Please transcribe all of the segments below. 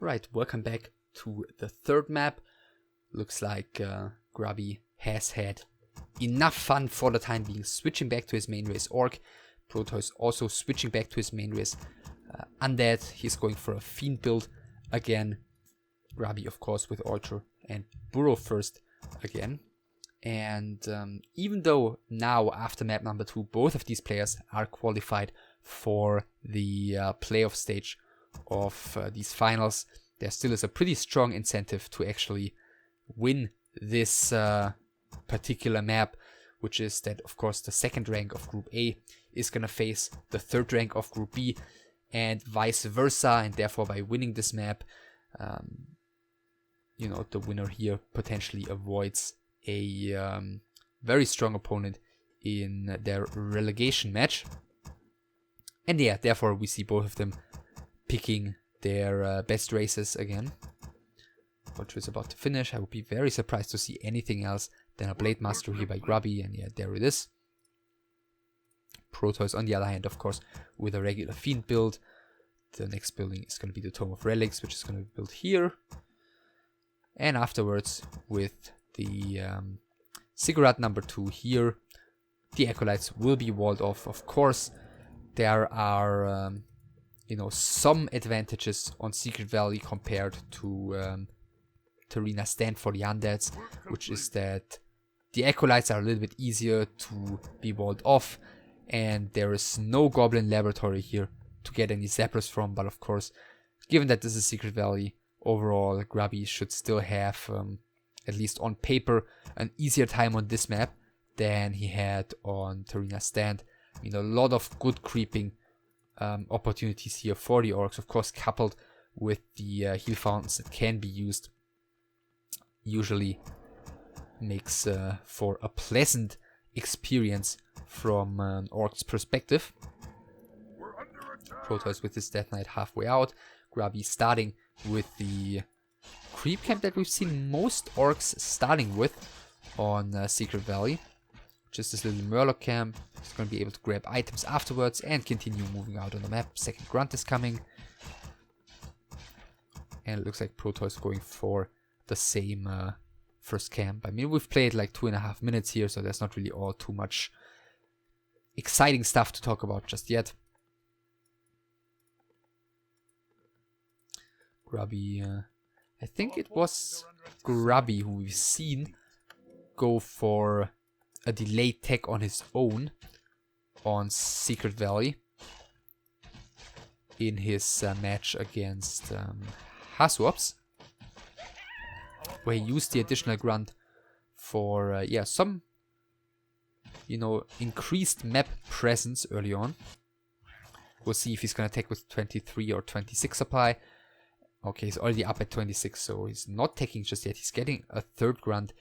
Right, welcome back to the third map. Looks like Grubby has had enough fun for the time being, switching back to his main race Orc. Protois also switching back to his main race Undead. He's going for a Fiend build again. Grubby, of course, with Altar and Burrow first again. And even though now, after map number 2, both of these players are qualified for the playoff stage of these finals, there still is a pretty strong incentive to actually win this particular map, which is that, of course, the second rank of Group A is going to face the third rank of Group B, and vice versa. And therefore, by winning this map, the winner here potentially avoids a very strong opponent in their relegation match. And yeah, therefore we see both of them picking their best races again. Ultra is about to finish. I would be very surprised to see anything else than a Blade Master here by Grubby, and yeah, there it is. Protois on the other hand, of course, with a regular Fiend build. The next building is going to be the Tome of Relics, which is going to be built here. And afterwards, with the Ziggurat number 2 here, the Acolytes will be walled off. Of course, there are some advantages on Secret Valley compared to Tarina Stand for the Undeads, which is that the Acolytes are a little bit easier to be walled off, and there is no Goblin Laboratory here to get any Zappers from. But of course, given that this is Secret Valley, overall Grubby should still have, at least on paper, an easier time on this map than he had on Tarina Stand. I mean, a lot of good creeping opportunities here for the Orcs, of course, coupled with the heal fountains that can be used, usually makes for a pleasant experience from an Orc's perspective. Protois with his Death Knight halfway out. Grubby starting with the creep camp that we've seen most Orcs starting with on Secret Valley. Just this little Murloc camp. He's going to be able to grab items afterwards and continue moving out on the map. Second Grunt is coming. And it looks like Protois going for the same first camp. I mean, we've played like 2.5 minutes here, so there's not really all too much exciting stuff to talk about just yet. Grubby, I think it was Grubby who we've seen go for a delayed tech on his own on Secret Valley in his match against Hasuops, where he used the additional grunt for some increased map presence early on. We'll see if he's gonna attack with 23 or 26 supply. Okay, he's already up at 26, so he's not taking just yet. He's getting a third grunt.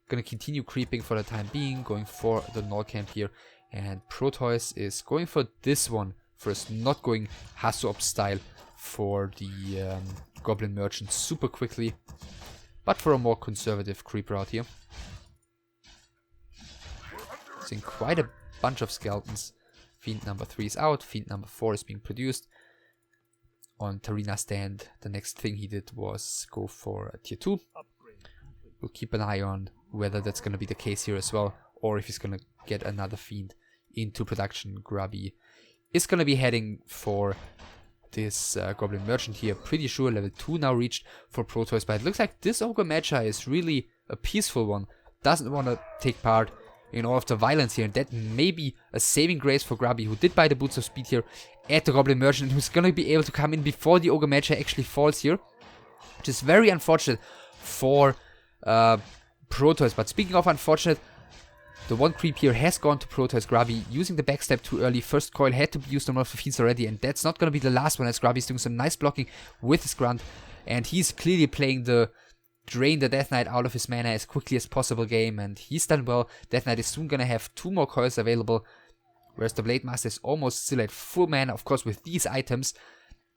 Gonna continue creeping for the time being, going for the Null camp here. And Protois is going for this one first, not going Hasuop style for the Goblin Merchant super quickly, but for a more conservative creep route here. Seeing quite a bunch of skeletons. Fiend number 3 is out, Fiend number 4 is being produced. On Tarina Stand, the next thing he did was go for a tier 2. We'll keep an eye on whether that's going to be the case here as well, or if he's going to get another Fiend into production. Grubby is going to be heading for this Goblin Merchant here. Pretty sure level 2 now reached for Protois, but it looks like this Ogre Magi is really a peaceful one. Doesn't want to take part in all of the violence here, and that may be a saving grace for Grubby, who did buy the Boots of Speed here at the Goblin Merchant, who's going to be able to come in before the Ogre Magi actually falls here, which is very unfortunate for Protois. But speaking of unfortunate, the one creep here has gone to Protois. Grubby using the backstep too early. First coil had to be used on one of the Fiends already, and that's not going to be the last one, as Grubby's doing some nice blocking with his grunt, and he's clearly playing the drain the Death Knight out of his mana as quickly as possible game, and he's done well. Death Knight is soon going to have 2 more coils available, whereas the Blade Master is almost still at full mana. Of course, with these items,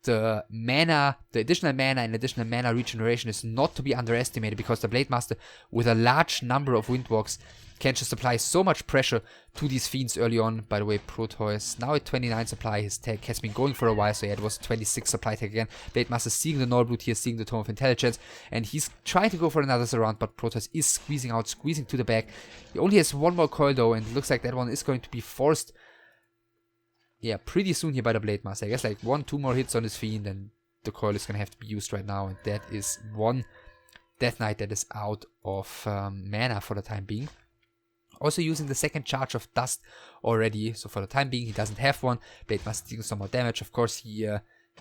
the mana, the additional mana and additional mana regeneration is not to be underestimated, because the Blade Master, with a large number of Windwalks, can just apply so much pressure to these fiends early on. By the way, Protois now at 29 supply. His tech has been going for a while, so yeah, it was 26 supply tech again. Blade Master seeing the Null Brute here, seeing the Tome of Intelligence, and he's trying to go for another surround, but Protois is squeezing out, squeezing to the back. He only has one more coil though, and it looks like that one is going to be forced, yeah, pretty soon here by the Blade Master. I guess like 1-2 more hits on his fiend, and the coil is going to have to be used right now, and that is one Death Knight that is out of mana for the time being. Also using the second charge of dust already, so for the time being he doesn't have one. Blade Master dealing some more damage. Of course he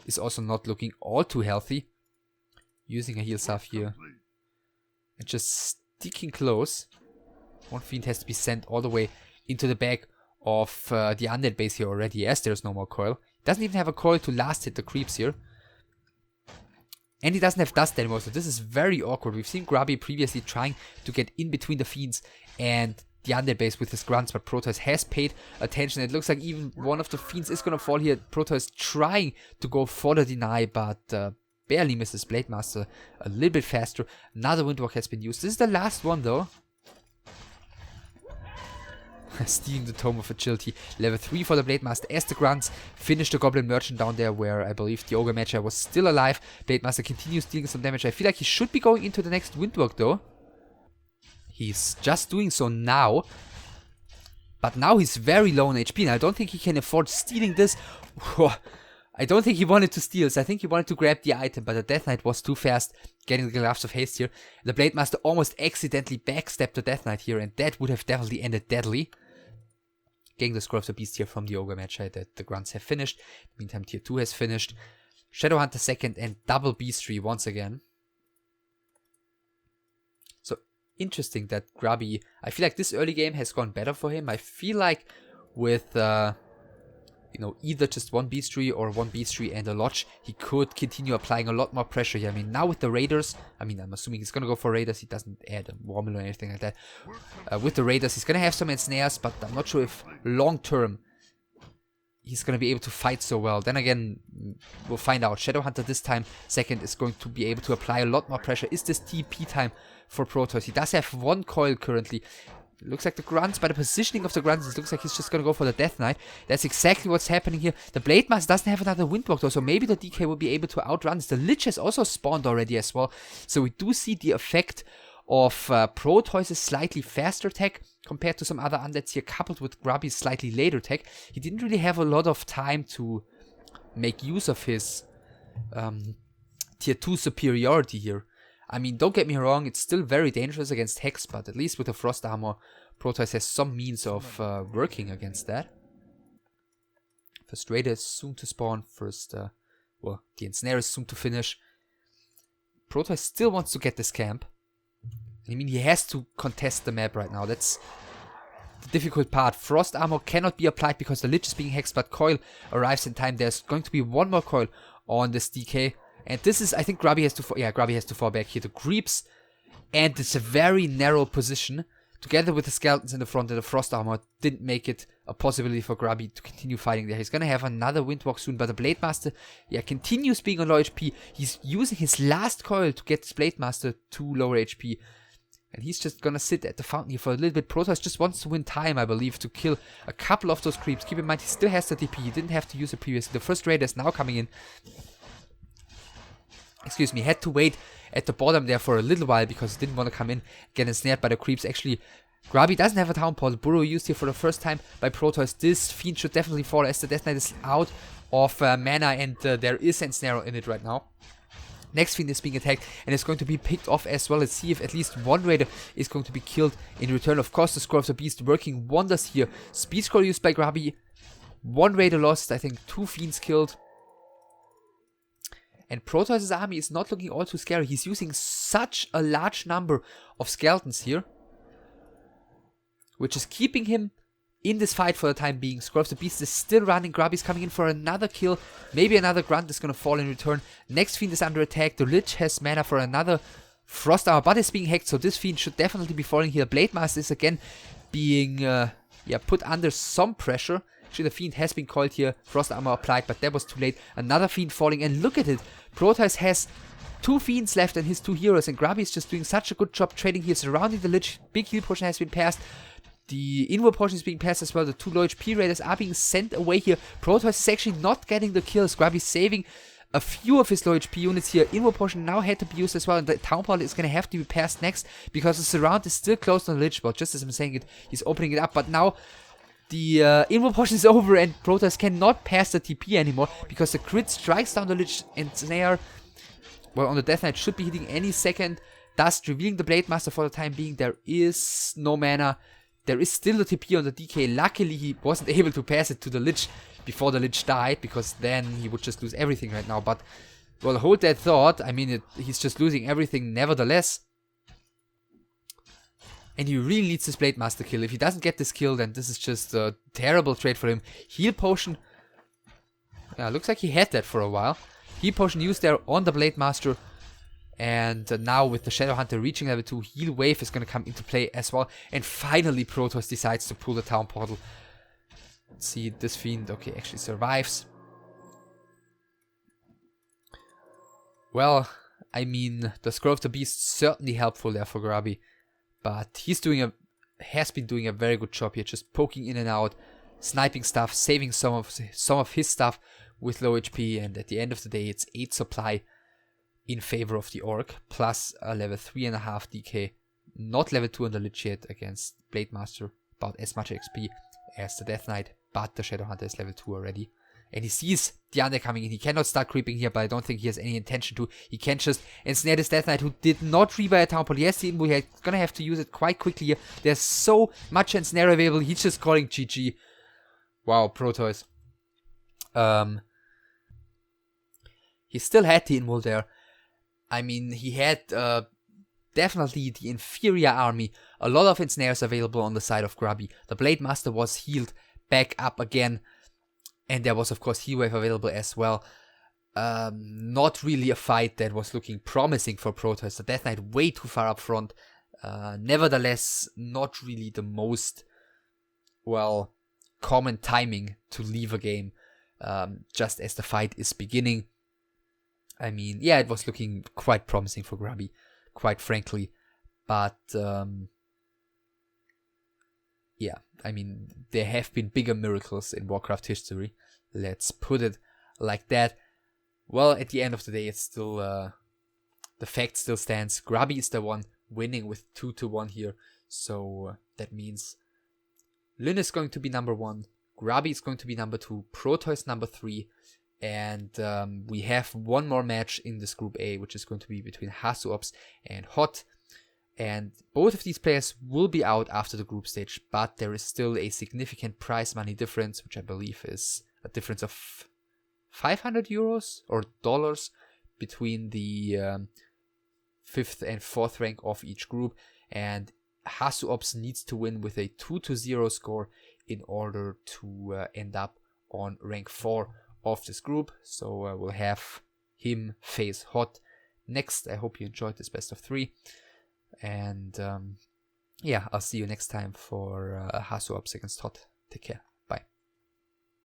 is also not looking all too healthy. Using a heal salve here. And just sticking close. One fiend has to be sent all the way into the back of the undead base here already, as there's no more coil. Doesn't even have a coil to last hit the creeps here. And he doesn't have dust anymore, so this is very awkward. We've seen Grubby previously trying to get in between the fiends and the undead base with his grunts, but Protois has paid attention. It looks like even one of the fiends is gonna fall here. Protois trying to go for the deny, but barely misses. Blade Master a little bit faster. Another Windwalk has been used. This is the last one though. Stealing the Tome of Agility. Level 3 for the Blade Master as the grunts finish the Goblin Merchant down there, where I believe the Ogre Magi was still alive. Blade Master continues dealing some damage. I feel like he should be going into the next Windwalk though. He's just doing so now. But now he's very low on HP, and I don't think he can afford stealing this. I don't think he wanted to steal, so I think he wanted to grab the item, but the Death Knight was too fast, getting the Gloves of Haste here. The Blade Master almost accidentally backstabbed the Death Knight here, and that would have definitely ended deadly. Getting the Scroll of the Beast here from the Ogre Magi that the grunts have finished. In the meantime, tier 2 has finished. Shadowhunter second and double Beastry once again. So interesting that Grubby, I feel like this early game has gone better for him. I feel like with you know, either just one Beastry or one Beastry and a Lodge, he could continue applying a lot more pressure here. I mean, now with the Raiders, I mean, I'm assuming he's gonna go for Raiders, he doesn't add a Warmill or anything like that. With the Raiders, he's gonna have some ensnares, but I'm not sure if long term he's gonna be able to fight so well. Then again, we'll find out. Shadowhunter this time, second, is going to be able to apply a lot more pressure. Is this TP time for Protois? He does have one coil currently. It looks like the grunts, by the positioning of the grunts, it looks like he's just gonna go for the Death Knight. That's exactly what's happening here. The Blade Master doesn't have another Windwalk though, so maybe the DK will be able to outrun this. The Lich has also spawned already as well, so we do see the effect of Protois' slightly faster tech compared to some other undeads here, coupled with Grubby's slightly later tech. He didn't really have a lot of time to make use of his tier 2 superiority here. I mean, don't get me wrong, it's still very dangerous against Hex, but at least with the Frost Armor, Protois has some means of working against that. First Raider is soon to spawn, well, the Ensnare is soon to finish. Protois still wants to get this camp. I mean, he has to contest the map right now, that's the difficult part. Frost Armor cannot be applied because the Lich is being hexed, but Coil arrives in time. There's going to be one more Coil on this DK. And this is, I think Grubby has to Grubby has to fall back here. The creeps, and it's a very narrow position, together with the skeletons in the front and the Frost Armor, didn't make it a possibility for Grubby to continue fighting there. He's gonna have another Windwalk soon, but the Blade Master, continues being on low HP. He's using his last coil to get this Blade Master to lower HP. And he's just gonna sit at the fountain here for a little bit. Protois just wants to win time, I believe, to kill a couple of those creeps. Keep in mind, he still has the DP. He didn't have to use it previously. The first Raider is now coming in. Excuse me, had to wait at the bottom there for a little while because he didn't want to come in, get ensnared by the creeps. Actually, Grubby doesn't have a town portal. Burrow used here for the first time by Protois. This fiend should definitely fall as the Death Knight is out of mana, and there is ensnare in it right now. Next fiend is being attacked and it's going to be picked off as well. Let's see if at least one Raider is going to be killed in return. Of course, the Scroll of the Beast working wonders here. Speed Scroll used by Grubby. One Raider lost, I think 2 fiends killed. And Protois' army is not looking all too scary. He's using such a large number of skeletons here, which is keeping him in this fight for the time being. Scroll of the Beast is still running. Grubby's coming in for another kill. Maybe another grunt is going to fall in return. Next fiend is under attack. The Lich has mana for another Frost Armor, but is being hacked, so this fiend should definitely be falling here. Blade Master is again being put under some pressure. Actually, the Fiend has been coiled here. Frost Armor applied, but that was too late. Another Fiend falling, and look at it. Protois has 2 Fiends left and his 2 heroes, and Grubby is just doing such a good job trading here, surrounding the Lich. Big heal potion has been passed. The Invo potion is being passed as well. The 2 low HP raiders are being sent away here. Protois is actually not getting the kills. Grubby saving a few of his low HP units here. Invo potion now had to be used as well, and the Town Portal is going to have to be passed next, because the surround is still closed on the Lich. But just as I'm saying it, he's opening it up, but now the Invo potion is over, and Protois cannot pass the TP anymore, because the crit strikes down the Lich, and Snare, well, on the Death Knight should be hitting any second, thus revealing the Blade Master for the time being. There is no mana. There is still the TP on the DK. Luckily, he wasn't able to pass it to the Lich before the Lich died, because then he would just lose everything right now. But, well, hold that thought. I mean, he's just losing everything nevertheless. And he really needs this Blade Master kill. If he doesn't get this kill, then this is just a terrible trade for him. Heal Potion. Yeah, looks like he had that for a while. Heal Potion used there on the Blade Master. And now with the Shadow Hunter reaching level 2, Heal Wave is going to come into play as well. And finally Protois decides to pull the Town Portal. Let's see, this Fiend, okay, actually survives. Well, I mean, the Scroll of the Beast certainly helpful there for Grubby. But has been doing a very good job here, just poking in and out, sniping stuff, saving some of his stuff with low HP. And at the end of the day, it's 8 supply in favor of the Orc, plus a level 3.5 DK, not level 2 on the Lich yet against Blade Master, about as much XP as the Death Knight, but the Shadow Hunter is level 2 already. And he sees the Undead coming in. He cannot start creeping here, but I don't think he has any intention to. He can just ensnare this Death Knight, who did not rebuy a Town Portal. Yes, we're gonna have to use it quite quickly here. There's so much ensnare available. He's just calling GG. Wow, Protois. He still had the invul there. I mean, he had definitely the inferior army. A lot of ensnares available on the side of Grubby. The Blade Master was healed back up again. And there was, of course, Heal Wave available as well. Not really a fight that was looking promising for Protois. The Death Knight way too far up front. Nevertheless, not really the most, well, common timing to leave a game. Just as the fight is beginning. I mean, yeah, it was looking quite promising for Grubby, quite frankly. But, yeah, I mean, there have been bigger miracles in Warcraft history. Let's put it like that. Well, at the end of the day, it's still, the fact still stands. Grubby is the one winning with 2-1 here. So, that means Lyn is going to be number 1. Grubby is going to be number 2. Protois number 3. And we have one more match in this Group A, which is going to be between Hasuops and Hot. And both of these players will be out after the group stage, but there is still a significant prize money difference, which I believe is a difference of 500 euros or dollars between the 5th and 4th rank of each group. And Hasuops needs to win with a 2-0 score in order to end up on rank 4 of this group. So we'll have him face Hot next. I hope you enjoyed this best of 3. And yeah, I'll see you next time for Hasuops against Hot. Take care.